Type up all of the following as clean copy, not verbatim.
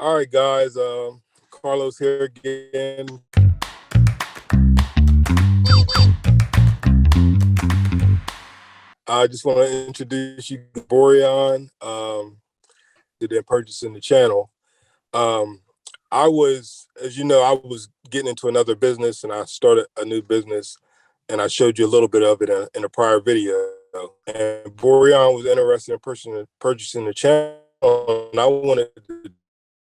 All right, guys. Carlos here again. I just want to introduce you to Boreon, to then purchasing the channel. Um, I was, as you know, I was getting into another business and I started a new business and I showed you a little bit of it in a prior video. And Boreon was interested in purchasing the channel, and I wanted the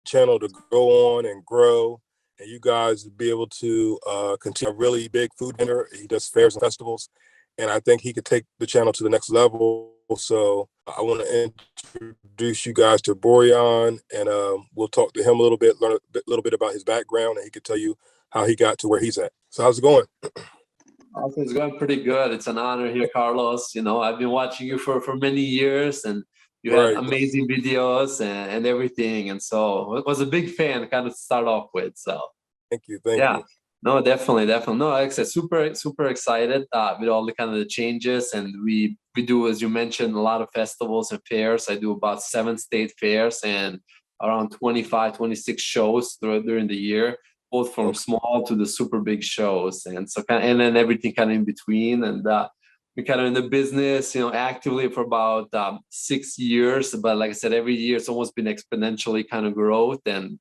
channel to go on and grow, and you guys be able to continue. A really big food vendor. He does fairs and festivals, and I think he could take the channel to the next level. So I want to introduce you guys to Boreon, and we'll talk to him a little bit, learn little bit about his background, and he could tell you how he got to where he's at. So how's it going? Also, it's going pretty good. It's an honor here, Carlos. I've been watching you for many years, and you had Right. amazing videos and everything. And so I was a big fan kind of to start off with. So Thank you. Thank yeah, you. no, definitely. No, like I said, super excited with all the kind of the changes. And we do, as you mentioned, a lot of festivals and fairs. I do about 7 state fairs and around 25, 26 shows during the year, both from Okay. small to the super big shows. And so and then everything kind of in between. And we kind of in the business, actively for about 6 years. But like I said, every year it's almost been exponentially kind of growth. And,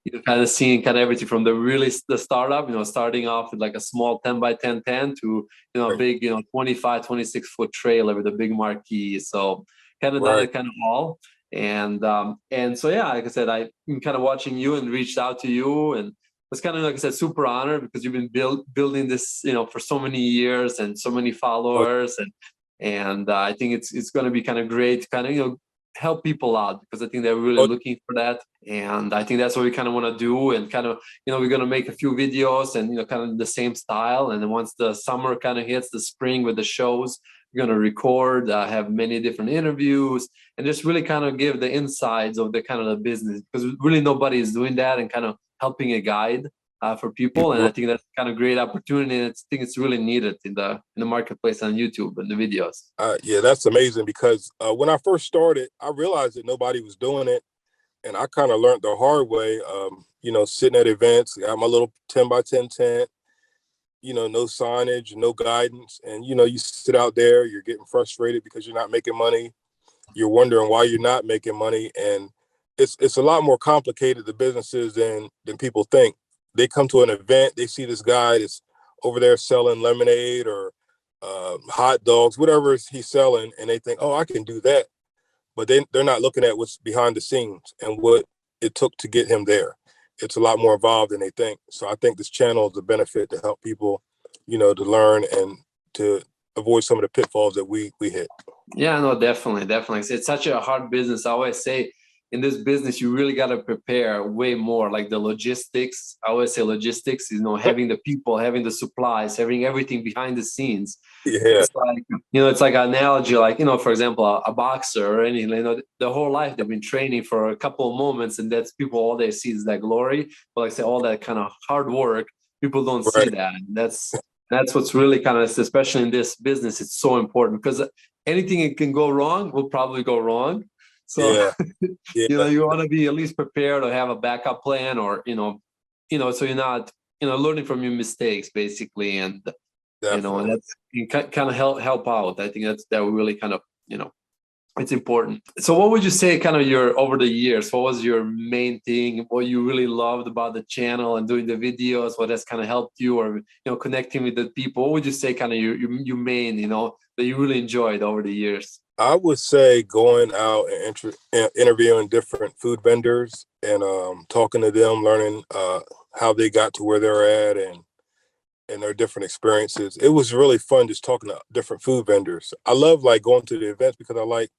you're kind of seeing kind of everything from the startup, starting off with like a small 10 by 10 tent to, a Right. big, 25, 26-foot trailer with a big marquee. So kind of done Right. it kind of all. And so, yeah, like I said, I've been kind of watching you and reached out to you and was kind of, like I said, super honored because you've been building this, for so many years and so many Oh, followers. And I think it's going to be kind of great to kind of, help people out because I think they're really oh, looking for that. And I think that's what we kind of want to do. And kind of, we're going to make a few videos and, kind of the same style. And then once the summer kind of hits, the spring with the shows, we're going to record, have many different interviews and just really kind of give the insides of the kind of the business because really nobody is doing that and kind of helping a guide for people. And I think that's kind of great opportunity. And I think it's really needed in the marketplace on YouTube and the videos. yeah, that's amazing because when I first started, I realized that nobody was doing it, and I kind of learned the hard way. Sitting at events, got my little 10 by 10 tent. No signage, no guidance, and you sit out there. You're getting frustrated because you're not making money. You're wondering why you're not making money, and it's a lot more complicated, the businesses, than people think. They come to an event, they see this guy that's over there selling lemonade or hot dogs, whatever he's selling, and they think, oh, I can do that. But they're not looking at what's behind the scenes and what it took to get him there. It's a lot more involved than they think. So I think this channel is a benefit to help people, to learn and to avoid some of the pitfalls that we hit. Yeah, no, definitely. It's such a hard business. I always say in this business, you really got to prepare way more, like the logistics. I always say logistics, having the people, having the supplies, having everything behind the scenes. Yeah. It's like, it's like an analogy, like, for example, a boxer or anything, the whole life they've been training for a couple of moments and that's people, all they see is that glory. But like I say, all that kind of hard work, people don't see Right. that. And that's what's really kind of, especially in this business, it's so important because anything that can go wrong will probably go wrong. So, Yeah. Yeah. you want to be at least prepared or have a backup plan or, so you're not, learning from your mistakes basically. And, and Definitely. that's you kind of help out. I think that really kind of, it's important. So what would you say kind of your over the years, what was your main thing, what you really loved about the channel and doing the videos, what has kind of helped you or, connecting with the people? What would you say kind of your main, that you really enjoyed over the years? I would say going out and interviewing different food vendors and talking to them, learning how they got to where they're at and their different experiences. It was really fun just talking to different food vendors. I love like going to the events because I like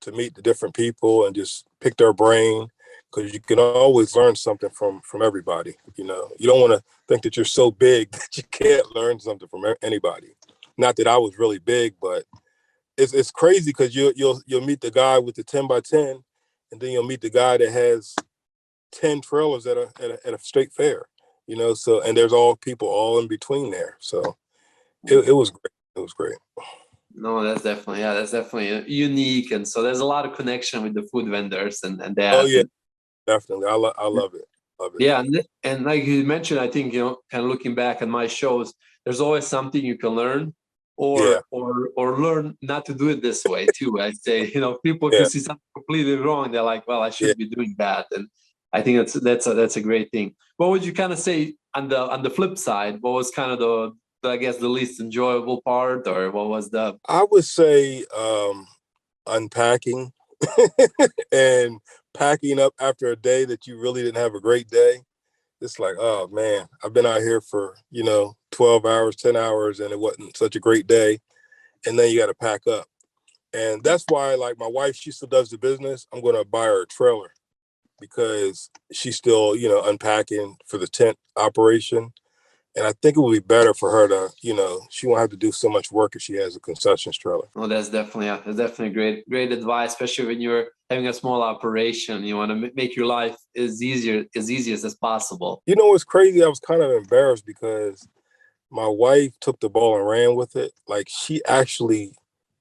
to meet the different people and just pick their brain because you can always learn something from everybody. You don't want to think that you're so big that you can't learn something from anybody. Not that I was really big, but it's crazy because you'll meet the guy with the 10 by 10, and then you'll meet the guy that has 10 trailers at a state fair. So and there's all people all in between there. So it was great. It was great. No, that's definitely unique. And so there's a lot of connection with the food vendors and Oh that. yeah, definitely. I love it. Love it. Yeah, and like you mentioned, I think, kind of looking back at my shows, there's always something you can learn, Yeah, or learn not to do it this way too. I say, people, if you yeah, see something completely wrong, they're like, well, I yeah. shouldn't be doing that. And I think that's a great thing. What would you kind of say on the flip side? What was kind of I guess the least enjoyable part, or what was the I would say unpacking and packing up after a day that you really didn't have a great day. It's like, oh man, I've been out here for, 12 hours, 10 hours, and it wasn't such a great day. And then you got to pack up. And that's why, like, my wife, she still does the business. I'm going to buy her a trailer because she's still, unpacking for the tent operation. And I think it would be better for her to, she won't have to do so much work if she has a concessions trailer. Oh, that's definitely great advice, especially when you're having a small operation. You want to make your life as easy as possible. You know what's crazy? I was kind of embarrassed because my wife took the ball and ran with it. Like, she actually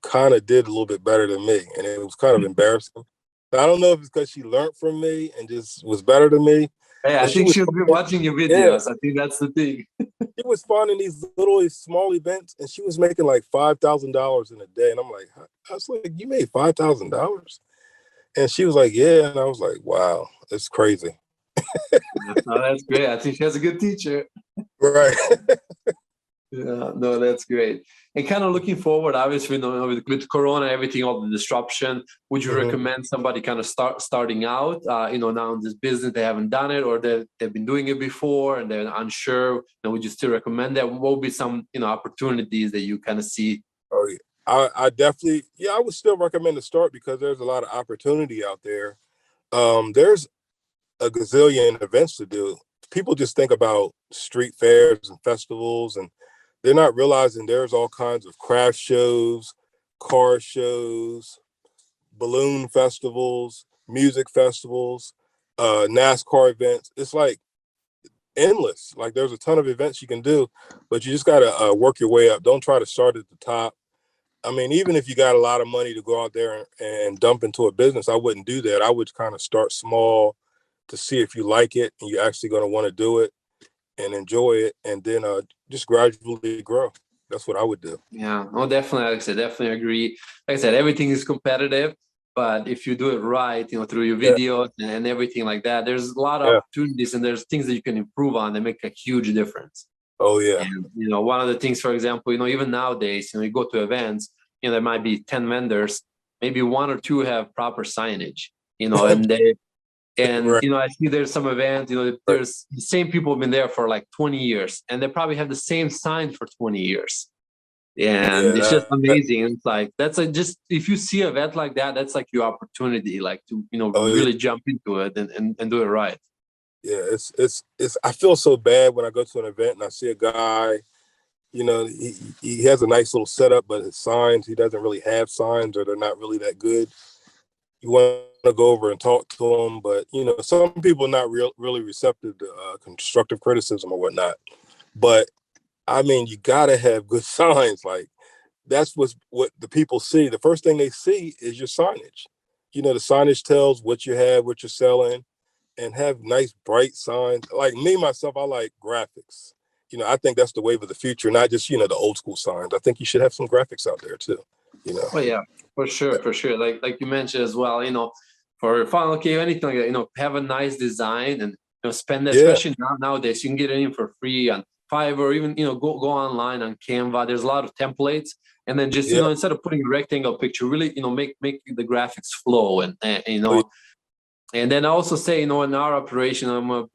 kind of did a little bit better than me, and it was kind of embarrassing. I don't know if it's because she learned from me and just was better than me, Hey, I but she think was, she'll be watching your yeah, videos. I think that's the thing. she was finding these little small events, and she was making like $5,000 in a day. And I'm like, I was like, you made $5,000? And she was like, yeah. And I was like, wow, it's crazy. No, that's great. I think she has a good teacher. Right. Yeah, no, that's great. And kind of looking forward, obviously, with Corona, everything, all the disruption, would you Hmm. recommend somebody kind of starting out, now in this business, they haven't done it, or they've been doing it before and they're unsure? Would you still recommend that? What would be some, opportunities that you kind of see? Oh yeah. I definitely, yeah, I would still recommend to start because there's a lot of opportunity out there. There's a gazillion events to do. People just think about street fairs and festivals, and they're not realizing there's all kinds of craft shows, car shows, balloon festivals, music festivals, NASCAR events. It's like endless. Like, there's a ton of events you can do, but you just got to work your way up. Don't try to start at the top. I mean, even if you got a lot of money to go out there and dump into a business, I wouldn't do that. I would kind of start small to see if you like it and you're actually going to want to do it and enjoy it, and then just gradually grow. That's what I would do. Yeah, no, definitely, Alex. I definitely agree. Like I said, everything is competitive, but if you do it right, through your Yeah, videos and everything like that, there's a lot of yeah. opportunities and there's things that you can improve on that make a huge difference. Oh yeah, And one of the things, for example, even nowadays, you go to events, there might be 10 vendors, maybe one or two have proper signage, and right, I see there's some events, right. there's the same people have been there for like 20 years, and they probably have the same sign for 20 years. And Yeah, it's just amazing. And it's like that's just if you see an event like that, that's like your opportunity, like to oh yeah, really jump into it and do it right. yeah. It's. I feel so bad when I go to an event and I see a guy. He has a nice little setup, but his signs, he doesn't really have signs, or they're not really that good. You want to go over and talk to them, but some people are not really receptive to constructive criticism or whatnot. But I mean, you gotta have good signs. Like, that's what the people see. The first thing they see is your signage. The signage tells what you have, what you're selling, and have nice bright signs. Like me myself, I like graphics. I think that's the wave of the future, not just the old school signs. I think you should have some graphics out there too. You know. Oh yeah, for sure. Like you mentioned as well, for Final K, anything like that, have a nice design and spend that, Yeah. especially nowadays, you can get it in for free on Fiverr, or even go online on Canva. There's a lot of templates, and then just Yeah. instead of putting a rectangle picture, really make the graphics flow Oh, yeah. and then I also say, in our operation, I'm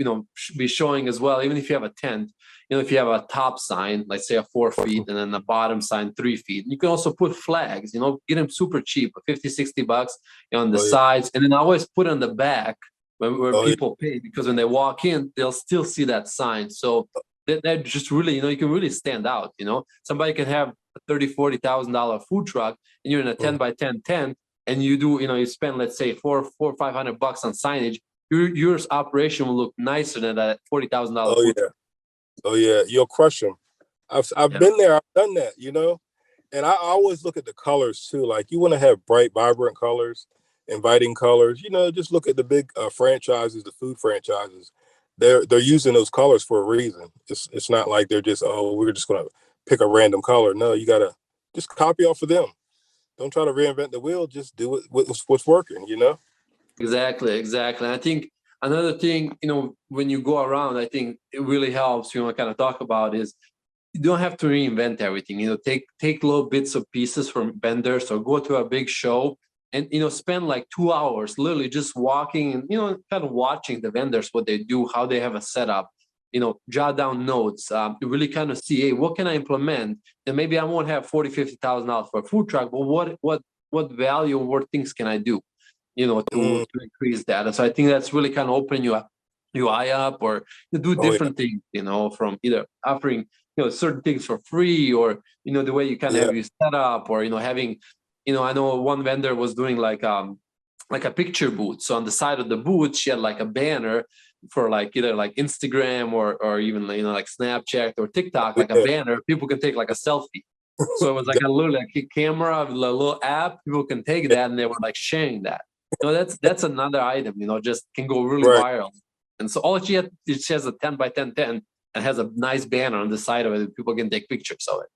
be showing as well, even if you have a tent, if you have a top sign, let's say a 4 feet, and then the bottom sign 3 feet, you can also put flags, get them super cheap, 50, $60 on the Oh, yeah. sides. And then I always put on the back where Oh, yeah. people pay, because when they walk in, they'll still see that sign. So that just really, you can really stand out. Somebody can have a $30,000, $40,000 food truck, and you're in a 10 Mhm. by 10 tent, and you spend, let's say, four or $500 on signage. Your operation will look nicer than that $40,000 Oh food yeah. truck. Oh yeah. You'll crush them. I've Yeah. been there. I've done that. And I always look at the colors too. Like, you want to have bright, vibrant colors. inviting colors. Just look at the big franchises, the food franchises. They're using those colors for a reason. It's not like they're just, oh, we're just gonna pick a random color. No, you gotta just copy off of them. Don't try to reinvent the wheel. Just do it what's working. Exactly, exactly. And I think another thing, when you go around, I think it really helps. Kind of talk about is you don't have to reinvent everything. Take little bits of pieces from vendors, or go to a big show and spend like 2 hours literally just walking and kind of watching the vendors, what they do, how they have a setup. Jot down notes to really kind of see, hey, what can I implement? And maybe I won't have $40,000-$50,000 for a food truck, but what value, what things can I do? To increase that. And so I think that's really kind of opening your eye up, or to do different things, from either offering, certain things for free, or, the way you kind of have you set up, or, having, I know one vendor was doing like a picture booth. So on the side of the booth, she had like a banner for like either like Instagram or even, like Snapchat or TikTok, like a banner, people can take like a selfie. So it was like a little like a camera, a little app, people can take that, and they were like sharing that. That's another item, just can go really viral. And so all she has a 10 by 10 tent and has a nice banner on the side of it. People can take pictures of it.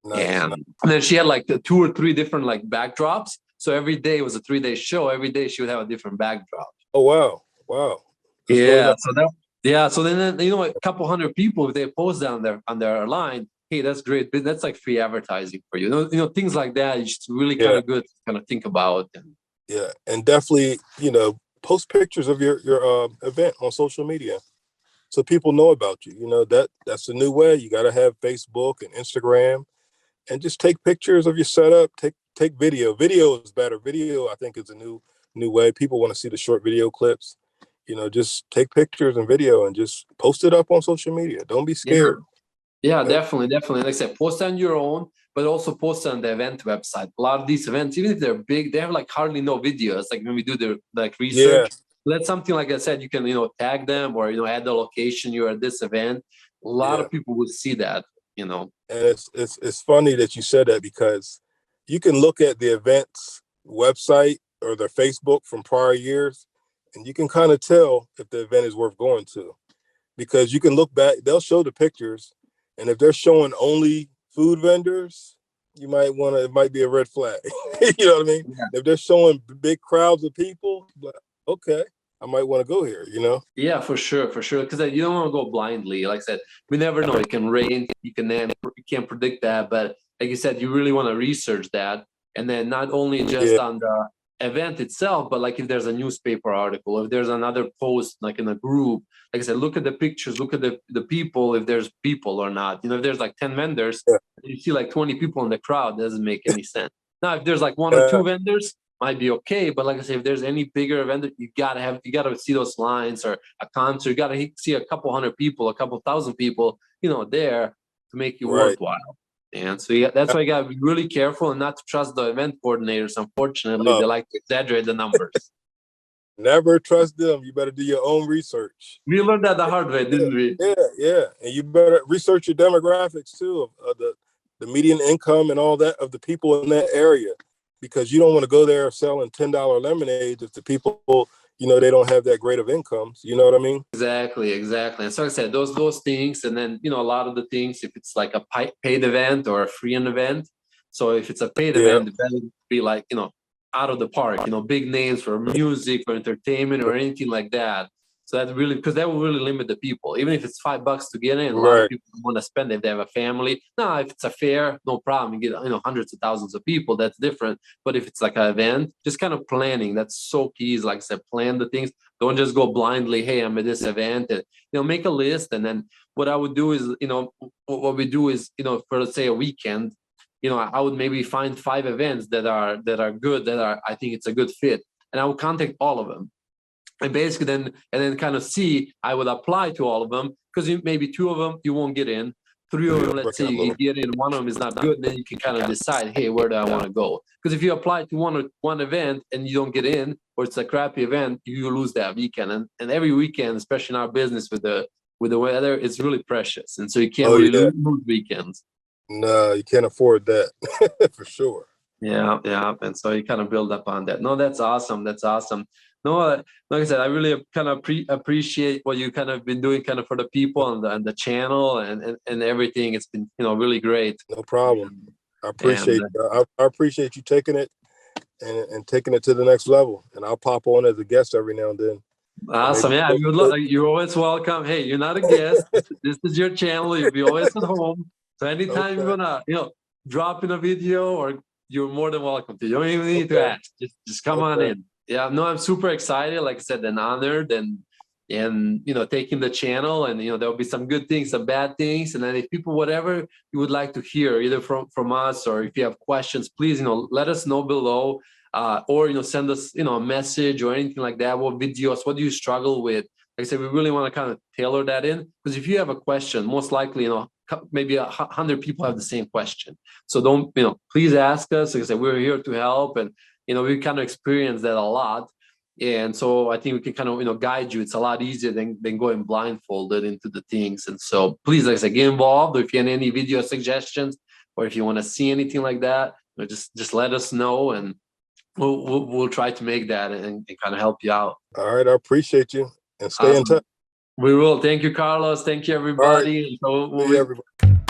Nice. And then she had like the 2 or 3 different like backdrops. So every day it was a 3-day show. Every day she would have a different backdrop. Oh, wow. That's really nice. So then, a couple hundred people, if they post that on their line, hey, that's great. That's like free advertising for you. Things like that. It's just really kind of good to kind of think about. And definitely, post pictures of your event on social media, so people know about you. That's the new way. You got to have Facebook and Instagram, and just take pictures of your setup. Take video. Video is better. Video, I think, is a new way. People want to see the short video clips. Just take pictures and video and just post it up on social media. Don't be scared. Yeah, definitely. Like I said, post on your own, but also post on the event website. A lot of these events, even if they're big, they have like hardly no videos. Like when we do the like research, that's something, like I said, you can tag them, or add the location you're at this event. A lot of people will see that. And it's funny that you said that, because you can look at the event's website or their Facebook from prior years, and you can kind of tell if the event is worth going to, because you can look back. They'll show the pictures. And if they're showing only food vendors, it might be a red flag. You know what I mean? Yeah. If they're showing big crowds of people, okay, I might want to go here, Yeah, for sure. Because you don't want to go blindly. Like I said, we never know. It can rain. You can't predict that. But like you said, you really want to research that. And then not only just on the event itself, but like if there's a newspaper article, if there's another post like in a group, like I said, look at the pictures, look at the people, if there's people or not. If there's like 10 vendors, you see like 20 people in the crowd, doesn't make any sense. Now, if there's like 1 or 2 vendors, might be okay. But like I say, if there's any bigger event, you gotta see those lines, or a concert, you gotta see a couple hundred people, a couple thousand people, there to make you worthwhile. And so that's why you gotta be really careful and not to trust the event coordinators. Unfortunately, they like to exaggerate the numbers. Never trust them. You better do your own research. We learned that the hard way, didn't we? Yeah. And you better research your demographics too, of the median income and all that of the people in that area, because you don't want to go there selling $10 lemonade if the people, they don't have that great of incomes. You know what I mean? Exactly. And so like I said, those things, and then a lot of the things, if it's like a paid event or a free event. So if it's a paid event, it better be like out of the park, big names for music or entertainment or anything like that. So that really, because that will really limit the people. Even if it's $5 to get in, a lot of people want to spend if they have a family. Now, if it's a fair, no problem. You get hundreds of thousands of people. That's different. But if it's like an event, just kind of planning. That's so key. Is like I said, plan the things. Don't just go blindly. Hey, I'm at this event. And, make a list. And then what I would do is, what we do is, for let's say a weekend, I would maybe find 5 events that are good. I think it's a good fit, and I would contact all of them. And basically then kind of see, I would apply to all of them, because maybe 2 of them you won't get in, 3 of them, let's say you get in, 1 of them is not good, and then you can kind of decide, hey, where do I want to go? Because if you apply to one event and you don't get in, or it's a crappy event, you lose that weekend. And every weekend, especially in our business with the weather, it's really precious. And so you can't lose weekends. No, you can't afford that. For sure. Yeah. And so you kind of build up on that. No, that's awesome. That's awesome. No, like I said, I really kind of appreciate what you kind of been doing kind of for the people and the channel and everything. It's been, really great. No problem. I And appreciate I appreciate you taking it and taking it to the next level. And I'll pop on as a guest every now and then. And maybe awesome. Yeah, you would love, you're always welcome. Hey, you're not a guest. This is your channel. You'll be always at home. So anytime you okay, wanna, drop in a video, or you're more than welcome to. You don't even need to okay, ask. Just come on okay. in. Yeah, no, I'm super excited. Like I said, and honored, and taking the channel, and there'll be some good things, some bad things, and then if people, whatever you would like to hear, either from us, or if you have questions, please let us know below, or send us a message or anything like that. What videos, what do you struggle with? Like I said, we really want to kind of tailor that in, because if you have a question, most likely maybe 100 people have the same question. So don't, please ask us. Like I said, we're here to help, and we kind of experience that a lot. And so I think we can kind of guide you. It's a lot easier than going blindfolded into the things. And so please, like I said, get involved. Or if you have any video suggestions, or if you want to see anything like that, just let us know, and we'll try to make that and kind of help you out. All right, I appreciate you and stay in Awesome. touch. We will. Thank you, Carlos. Thank you, All right, everybody. And so see we'll everybody.